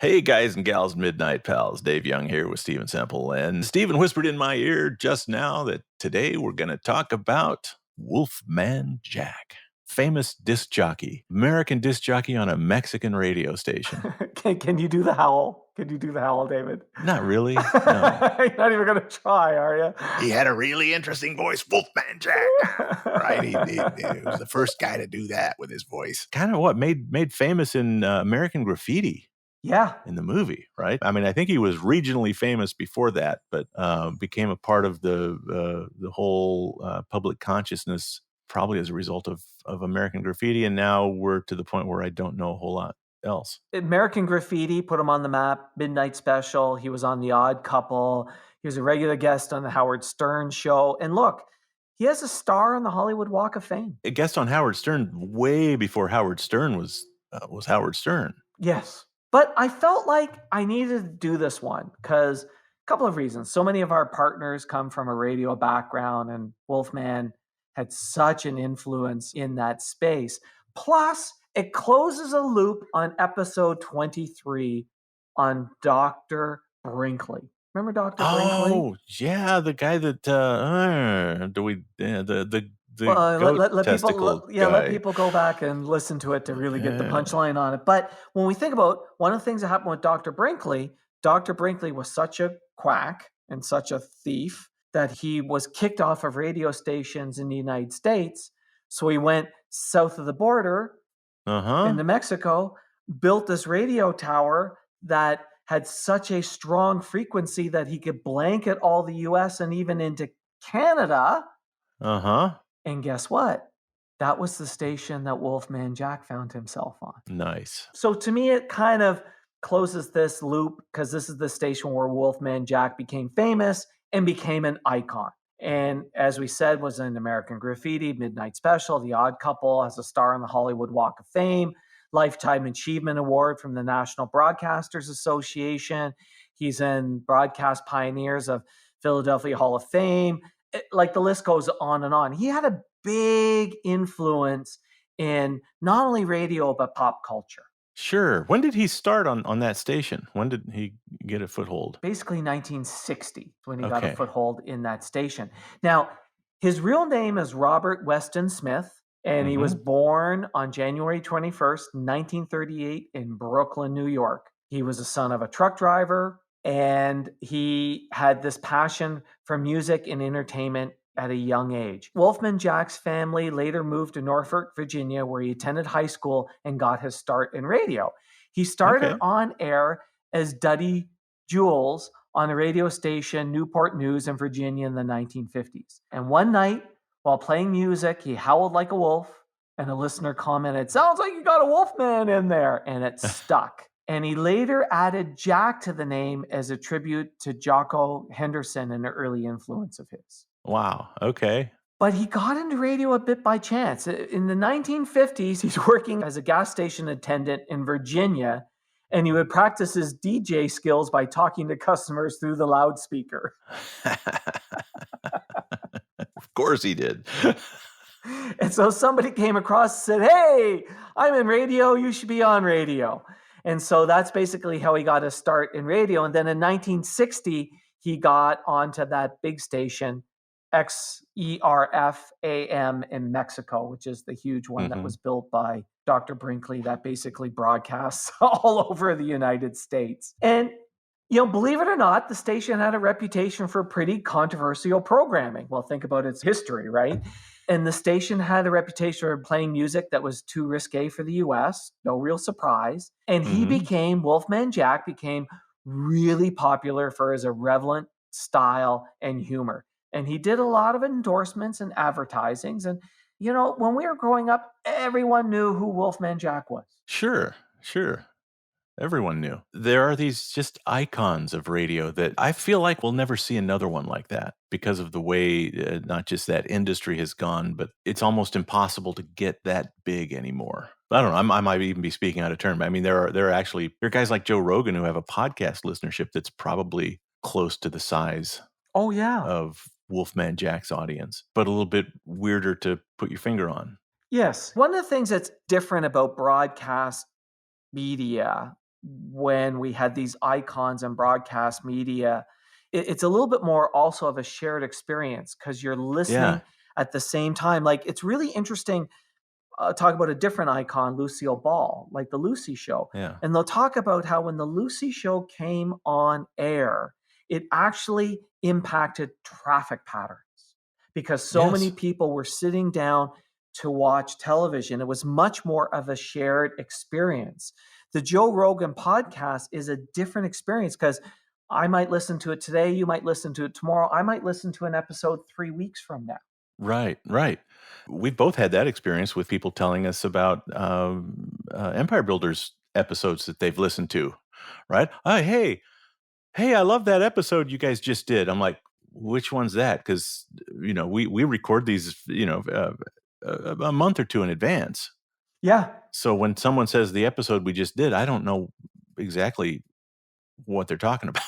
Hey guys and gals, Midnight Pals. Dave Young here with Stephen Semple. And Stephen whispered in my ear just now that today we're going to talk about Wolfman Jack, famous disc jockey, American disc jockey on a Mexican radio station. Can you do the howl? Can you do the howl, David? Not really. No. You're not even going to try, are you? He had a really interesting voice, Wolfman Jack, right? He was the first guy to do that with his voice. Kind of what made famous in American Graffiti. Yeah. In the movie, right? I mean, I think he was regionally famous before that, but became a part of the whole public consciousness probably as a result of American Graffiti. And now we're to the point where I don't know a whole lot else. American Graffiti put him on the map. Midnight Special. He was on The Odd Couple. He was a regular guest on the Howard Stern show. And look, he has a star on the Hollywood Walk of Fame. A guest on Howard Stern way before Howard Stern was Howard Stern. Yes. But I felt like I needed to do this one because a couple of reasons. So many of our partners come from a radio background, and Wolfman had such an influence in that space. Plus, it closes a loop on episode 23 on Dr. Brinkley. Remember Dr. Brinkley? Oh, yeah, the guy that let people go back and listen to it to really get the punchline on it. But when we think about one of the things that happened with Dr. Brinkley was such a quack and such a thief that he was kicked off of radio stations in the United States. So he went south of the border into Mexico, built this radio tower that had such a strong frequency that he could blanket all the US and even into Canada. And guess what? That was the station that Wolfman Jack found himself on. Nice. So to me, it kind of closes this loop because this is the station where Wolfman Jack became famous and became an icon. And as we said, was in American Graffiti, Midnight Special, The Odd Couple, as a star on the Hollywood Walk of Fame, Lifetime Achievement Award from the National Broadcasters Association. He's in Broadcast Pioneers of Philadelphia Hall of Fame. Like the list goes on and on. He had a big influence in not only radio, but pop culture. Sure. When did he start on that station? When did he get a foothold? Basically 1960 when he got a foothold in that station. Now, his real name is Robert Weston Smith, and he was born on January 21st, 1938 in Brooklyn, New York. He was a son of a truck driver, and he had this passion for music and entertainment at a young age. Wolfman Jack's family later moved to Norfolk, Virginia, where he attended high school and got his start in radio. He started on air as Duddy Jules on a radio station, Newport News in Virginia in the 1950s. And one night, while playing music, he howled like a wolf, and a listener commented, "Sounds like you got a Wolfman in there," and it stuck. And he later added Jack to the name as a tribute to Jocko Henderson, an early influence of his. Wow. Okay. But he got into radio a bit by chance. In the 1950s, he's working as a gas station attendant in Virginia, and he would practice his DJ skills by talking to customers through the loudspeaker. Of course he did. And so somebody came across and said, "Hey, I'm in radio. You should be on radio." And so that's basically how he got his start in radio. And then in 1960, he got onto that big station, XERF-AM in Mexico, which is the huge one that was built by Dr. Brinkley that basically broadcasts all over the United States. And, believe it or not, the station had a reputation for pretty controversial programming. Well, think about its history, right? And the station had a reputation for playing music that was too risque for the US, no real surprise. And Wolfman Jack became really popular for his irreverent style and humor. And he did a lot of endorsements and advertisings. And, when we were growing up, everyone knew who Wolfman Jack was. Sure. Everyone knew. There are these just icons of radio that I feel like we'll never see another one like that because of the way not just that industry has gone, but it's almost impossible to get that big anymore. I don't know. I might even be speaking out of turn. I mean, there are guys like Joe Rogan who have a podcast listenership that's probably close to the size of Wolfman Jack's audience, but a little bit weirder to put your finger on. Yes. One of the things that's different about broadcast media when we had these icons and broadcast media. It's a little bit more also of a shared experience because you're listening at the same time. Like, it's really interesting. Talk about a different icon, Lucille Ball, like the Lucy Show. Yeah. And they'll talk about how when the Lucy Show came on air, it actually impacted traffic patterns because so many people were sitting down to watch television. It was much more of a shared experience. The Joe Rogan podcast is a different experience because I might listen to it today. You might listen to it tomorrow. I might listen to an episode 3 weeks from now. Right, right. We've both had that experience with people telling us about Empire Builders episodes that they've listened to, right? Hey, I love that episode you guys just did. I'm like, which one's that? Because, we record these, a month or two in advance. Yeah. So when someone says the episode we just did, I don't know exactly what they're talking about.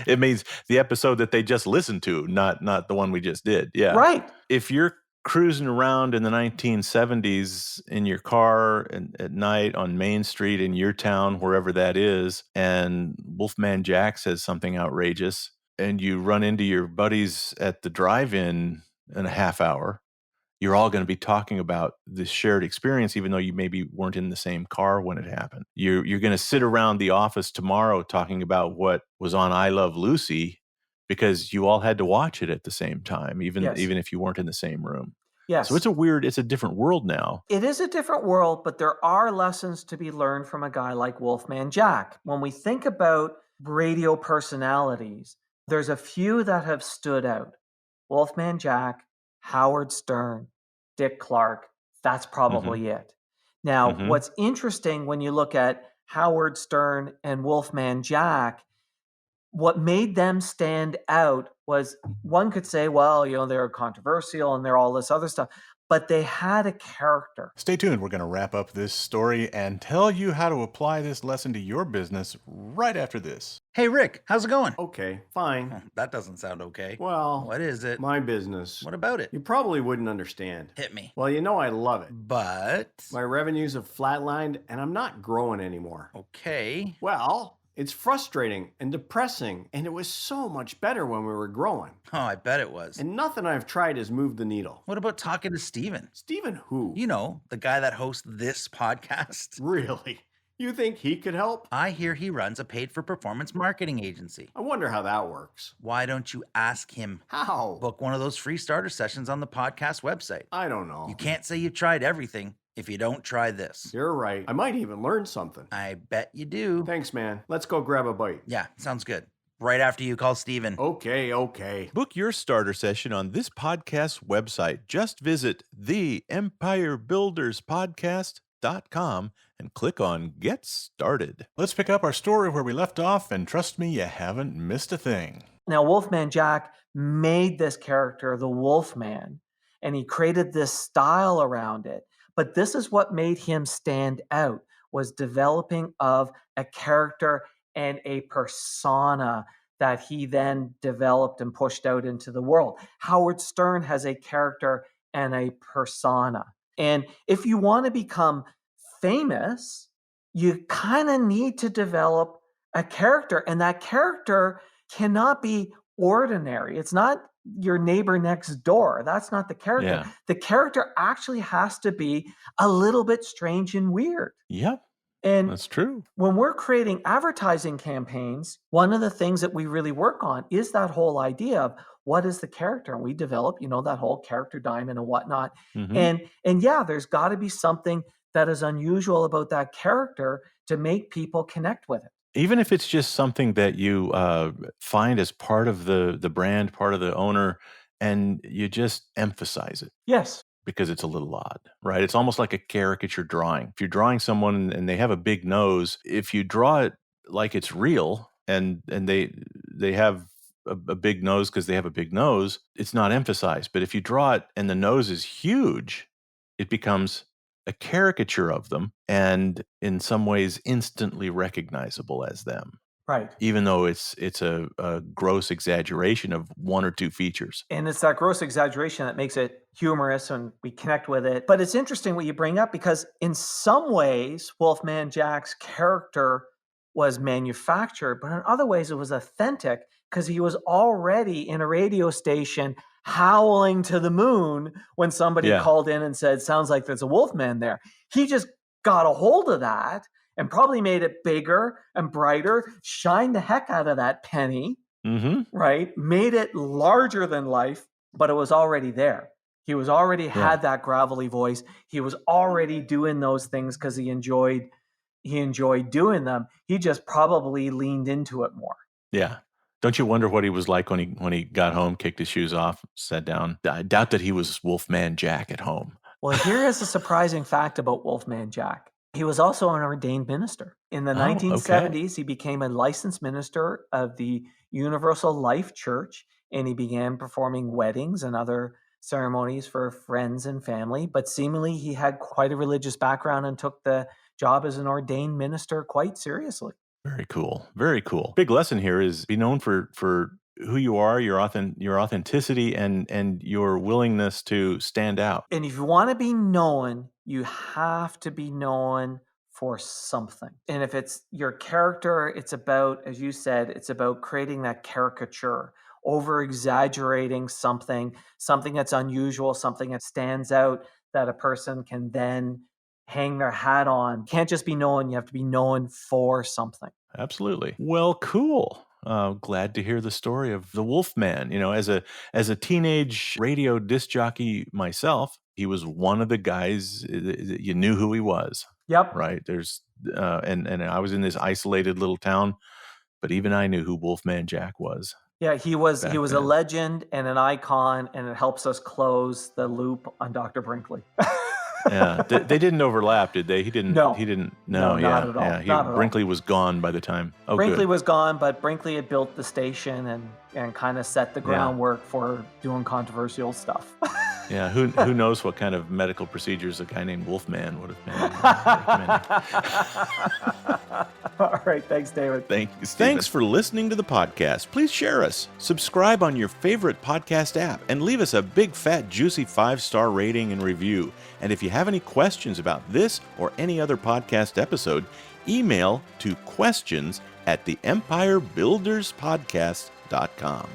It means the episode that they just listened to, not the one we just did. Yeah. Right. If you're cruising around in the 1970s in your car at night on Main Street in your town, wherever that is, and Wolfman Jack says something outrageous, and you run into your buddies at the drive-in in a half hour, you're all going to be talking about this shared experience, even though you maybe weren't in the same car when it happened. You're going to sit around the office tomorrow talking about what was on I Love Lucy because you all had to watch it at the same time, even if you weren't in the same room. Yes. So it's a different world now. It is a different world, but there are lessons to be learned from a guy like Wolfman Jack. When we think about radio personalities, there's a few that have stood out. Wolfman Jack, Howard Stern, Dick Clark. That's probably it. Now, what's interesting when you look at Howard Stern and Wolfman Jack, what made them stand out was, one could say, well, they're controversial and they're all this other stuff, but they had a character. Stay tuned. We're going to wrap up this story and tell you how to apply this lesson to your business right after this. Hey, Rick, how's it going? Okay, fine. That doesn't sound okay. Well, what is it? My business. What about it? You probably wouldn't understand. Hit me. Well, I love it. But my revenues have flatlined and I'm not growing anymore. Okay. Well, it's frustrating and depressing, and it was so much better when we were growing. Oh, I bet it was. And nothing I've tried has moved the needle. What about talking to Stephen? Stephen who? The guy that hosts this podcast. Really? You think he could help? I hear he runs a paid-for-performance marketing agency. I wonder how that works. Why don't you ask him? How? Book one of those free starter sessions on the podcast website. I don't know. You can't say you've tried everything if you don't try this. You're right. I might even learn something. I bet you do. Thanks, man. Let's go grab a bite. Yeah, sounds good. Right after you call Stephen. Okay. Book your starter session on this podcast's website. Just visit theempirebuilderspodcast.com and click on Get Started. Let's pick up our story where we left off, and trust me, you haven't missed a thing. Now, Wolfman Jack made this character, the Wolfman, and he created this style around it. But this is what made him stand out, was developing of a character and a persona that he then developed and pushed out into the world. Howard Stern has a character and a persona. And if you want to become famous, you kind of need to develop a character, and that character cannot be ordinary. It's not your neighbor next door. That's not the character. Yeah. The character actually has to be a little bit strange and weird. Yep. And that's true. When we're creating advertising campaigns, one of the things that we really work on is that whole idea of what is the character? And we develop, that whole character diamond and whatnot. And yeah, there's got to be something that is unusual about that character to make people connect with it. Even if it's just something that you find as part of the brand, part of the owner, and you just emphasize it. Yes. Because it's a little odd, right? It's almost like a caricature drawing. If you're drawing someone and they have a big nose, if you draw it like it's real and they have a big nose because they have a big nose, it's not emphasized. But if you draw it and the nose is huge, it becomes a caricature of them and in some ways instantly recognizable as them. Right. Even though it's a gross exaggeration of one or two features. And it's that gross exaggeration that makes it humorous and we connect with it. But it's interesting what you bring up, because in some ways, Wolfman Jack's character was manufactured, but in other ways it was authentic, because he was already in a radio station howling to the moon when somebody called in and said, sounds like there's a Wolfman there. He just got a hold of that and probably made it bigger and brighter, shined the heck out of that penny, right? Made it larger than life, but it was already there. He was already had that gravelly voice. He was already doing those things because he enjoyed doing them. He just probably leaned into it more. Yeah. Don't you wonder what he was like when he got home, kicked his shoes off, sat down? I doubt that he was Wolfman Jack at home. Well, here is a surprising fact about Wolfman Jack. He was also an ordained minister. In the 1970s, he became a licensed minister of the Universal Life Church, and he began performing weddings and other ceremonies for friends and family. But seemingly, he had quite a religious background and took the job as an ordained minister quite seriously. Very cool. Very cool. Big lesson here is be known for who you are, your authenticity, and your willingness to stand out. And if you want to be known, you have to be known for something. And if it's your character, it's about, as you said, it's about creating that caricature, over exaggerating something that's unusual, something that stands out that a person can then hang their hat on. You can't just be known, you have to be known for something. Absolutely. Well, cool. Glad to hear the story of the Wolfman. You know, as a teenage radio disc jockey myself, he was one of the guys that you knew who he was. Yep. Right. There's and I was in this isolated little town, but even I knew who Wolfman Jack was. Yeah, he was back a then. legend and an icon, and it helps us close the loop on Dr. Brinkley. Yeah, they didn't overlap, did they? He didn't. No. He didn't. No, No, not at all. Yeah, Not at all. Brinkley was gone by the time. Oh, Brinkley good. was gone, but Brinkley had built the station and kind of set the groundwork for doing controversial stuff. Yeah, who knows what kind of medical procedures a guy named Wolfman would have been recommending. All right, thanks, David. Thank you, Stephen. Thanks for listening to the podcast. Please share us, subscribe on your favorite podcast app, and leave us a big, fat, juicy 5-star rating and review. And if you have any questions about this or any other podcast episode, email to questions@theempirebuilderspodcast.com.